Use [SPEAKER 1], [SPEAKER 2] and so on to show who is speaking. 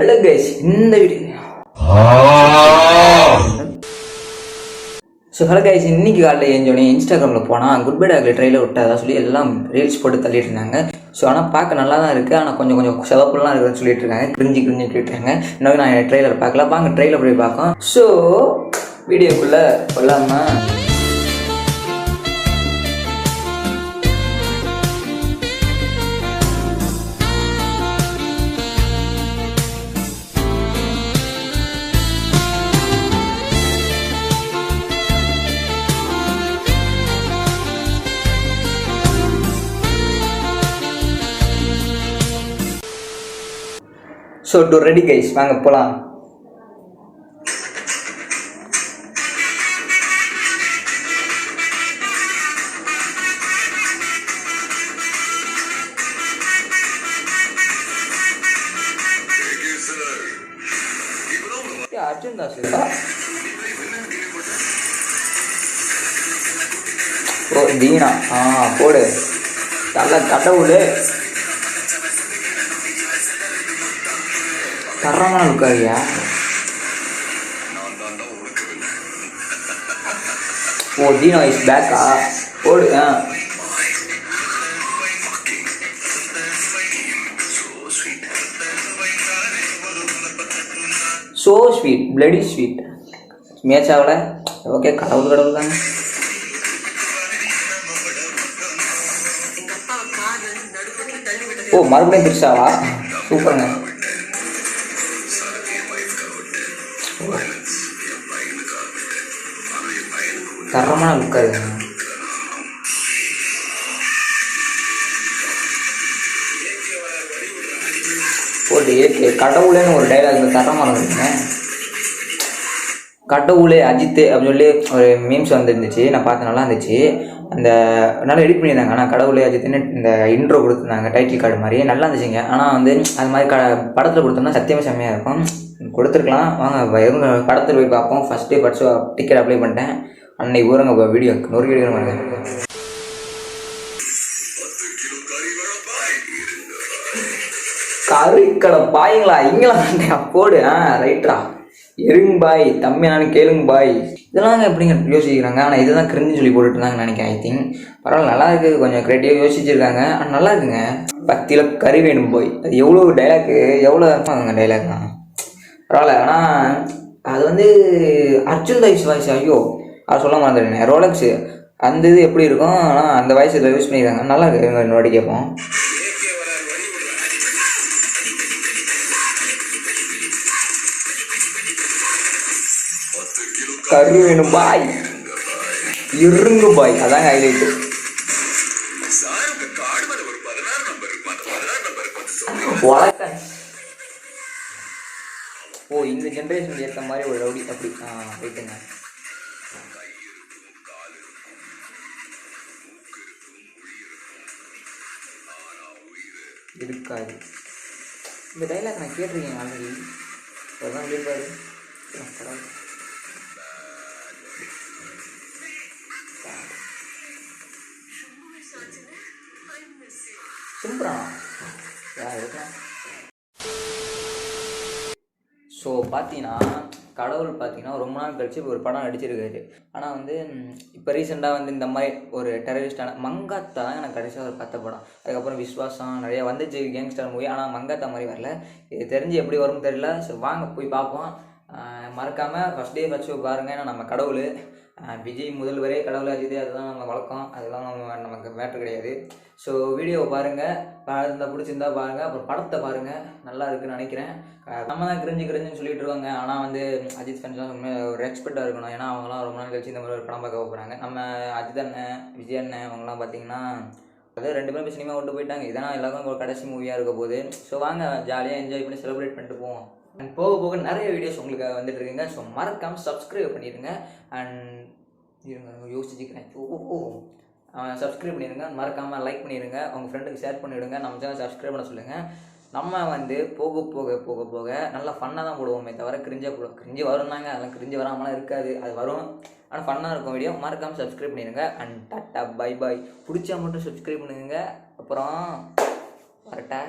[SPEAKER 1] Hello guys, இந்த video hello guys, இன்னைக்கு காலையில் ஏஞ்சோடனே இன்ஸ்டாகிராமில் போனால் குட் பை டாக்ல ட்ரெயிலர் விட்டதா சொல்லி எல்லாம் ரீல்ஸ் போட்டு தள்ளிட்டு இருந்தாங்க. ஸோ ஆனால் பார்க்க நல்லா தான் இருக்குது, ஆனால் கொஞ்சம் சிவப்புலாம் இருக்குதுன்னு சொல்லிட்டு இருக்காங்க. கிரிஞ்சு கேட்டுருக்காங்க. இன்னும் நான் ட்ரெயிலர் பார்க்கல, வாங்க ட்ரெயிலர் போய் பார்க்கலாம். ஸோ வீடியோக்குள்ளே கொள்ளாமல் ஸோ டு ரெடி கைஸ், வாங்க போகலாம். அர்ஜுன் தாஸ் ஓ தீனா போடு நல்ல கடவுள் தரமான இருக்காரியா. ஓ தீனா இஸ் பேக்கா, போடு. So sweet, bloody sweet. Match ஆகல, ஓகே. கடவுள் தாங்க. ஓ மறுபடியும் திருஷாவா, சூப்பருங்க. தரமான இருக்காது. போட்டு ஏகே கடவுளேன்னு ஒரு டைலாக் தரமான இருக்குங்க. கடவுளே அஜித் அப்படின்னு சொல்லி ஒரு மீம்ஸ் வந்துருந்துச்சு, நான் பார்த்து நல்லா இருந்துச்சு. அந்த நல்லா எடிட் பண்ணியிருந்தாங்க. ஆனால் கடவுளே அஜித்துன்னு இந்த இன்ட்ரோ கொடுத்துருந்தாங்க, டைட்டில் கார்டு மாதிரி நல்லா இருந்துச்சுங்க. ஆனால் வந்து அது மாதிரி படத்தில் கொடுத்தோம்னா சத்தியமாக செம்மையாக இருக்கும். கொடுத்துருக்கலாம். வாங்க படத்தில் போய் பார்ப்போம். ஃபஸ்ட் டே படிச்சு டிக்கெட் அப்ளை பண்ணிட்டேன். அன்னைக்கு ஊருங்க வீடியோ ஒரு வீடியோ பாருங்க. கறிக்கடை பாய்ங்களா இங்கெல்லாம் போடு. ரைட்டா இருங்க பாய், தம்பி நான் கேளுங்க பாய். இதெல்லாம் எப்படிங்க யோசிக்கிறாங்க. ஆனால் இதுதான் கிரிஞ்சு சொல்லி போட்டுட்டு இருந்தாங்கன்னு நினைக்கிறேன். ஐ திங்க் பரவாயில்ல, நல்லா இருக்குது. கொஞ்சம் க்ரியேட்டிவாக யோசிச்சிருக்காங்க. ஆனால் நல்லா இருக்குங்க. 10 கிலோ கறி வேணும் போய், அது எவ்வளோ டைலாக்கு, எவ்வளோ இருப்பாங்க டைலாக் தான். பரவாயில்ல. ஆனால் அது வந்து அர்ஜுன் தாஸ் வாய்ஸ். ஐயோ அது சொல்ல மாட்டேன். ரோலக்ஸு அந்த இது எப்படி இருக்கும், ஆனால் அந்த வாய்ஸ் இதில் யூஸ் பண்ணியிருக்காங்க. நல்லா இருக்கு. இன்னொரு கேட்போம். கறி வேணும் பாய், இருங்க பாய், அதாங்க ஹைலைட்டு. ஓ இந்த ஜென்ரேஷன் ஏற்ற மாதிரி ஒரு ரவுடி அப்படி ரைட்டுங்க. இருக்காது. இந்த டைலாக் நான் கேட்டிருக்கேன் ஆல்ரெடி. அதுதான் கேட்பாரு. சிம்பிளா யார் இருக்கலாம். ஸோ பார்த்தீங்கன்னா கடவுள் பார்த்தீங்கன்னா ரொம்ப நாள் கழிச்சு ஒரு படம் நடிச்சிருக்காரு. ஆனால் வந்து இப்போ ரீசெண்டாக வந்து இந்த மாதிரி ஒரு டெரரிஸ்டான மங்காத்தா தான் எனக்கு கடைசியாக ஒரு 10 படம். அதுக்கப்புறம் விஸ்வாசம் நிறையா வந்துச்சு, கேங்ஸ்டர் மூவி. ஆனால் மங்காத்தா மாதிரி வரல. இது தெரிஞ்சு எப்படி வரும்னு தெரியல. ஸோ வாங்க போய் பார்ப்போம். மறக்காமல் ஃபஸ்ட் டே ஃபஸ்ட்டு பாருங்கள். ஏன்னா நம்ம கடவுள் விஜய் முதல்வரே கடவுள், அஜித் அதுதான் நம்ம வழக்கம். அதெல்லாம் நமக்கு மேட்ரு கிடையாது. ஸோ வீடியோவை பாருங்கள், இருந்தால் பிடிச்சிருந்தா பாருங்கள். அப்புறம் படத்தை பாருங்கள், நல்லா இருக்குதுன்னு நினைக்கிறேன். நம்ம தான் கிரிஞ்சுன்னு சொல்லிட்டு இருக்காங்க. ஆனால் வந்து அஜித் ஃபேன்ஸ்லாம் உண்மையாக ஒரு ரெஸ்பெக்டாக இருக்கணும். ஏன்னா அவங்களாம் ரொம்ப நாள் கழிச்சு இந்த மாதிரி ஒரு படம் பார்க்க போகிறாங்க. நம்ம அஜித் அண்ணன், விஜய் அண்ணன் அவங்களாம் பார்த்தீங்கன்னா அது 2 பேரும் சினிமா விட்டு போயிட்டாங்க. இதெல்லாம் எல்லாருக்கும் ஒரு கடைசி மூவியாக இருக்க போகுது. ஸோ வாங்க ஜாலியாக என்ஜாய் பண்ணி செலிப்ரேட் பண்ணிட்டு போவோம். அண்ட் போக நிறைய வீடியோஸ் உங்களுக்கு வந்துட்டு இருக்குங்க. ஸோ மறக்காமல் சப்ஸ்கிரைப் பண்ணிடுங்க. அண்ட் இருங்க யோசிச்சுக்கிறேன். சப்ஸ்கிரைப் பண்ணிடுங்க. மறக்காமல் லைக் பண்ணிடுங்க. உங்கள் ஃப்ரெண்டுக்கு ஷேர் பண்ணிவிடுங்க. நம்ம சேனல் சப்ஸ்கிரைப் பண்ண சொல்லுங்கள். நம்ம வந்து போக நல்லா ஃபன்னாக தான் போடுவோமே தவிர கிரிஞ்சு வரும்னாங்க. அதெல்லாம் கிரிஞ்சு வராமலாம் இருக்காது, அது வரும். ஆனால் ஃபன்னாக இருக்கும் வீடியோ. மறக்காமல் சப்ஸ்கிரைப் பண்ணிடுங்க. And tata bye bye. பிடிச்சா மட்டும் சப்ஸ்கிரைப் பண்ணுங்க. அப்புறம் வரட்டா.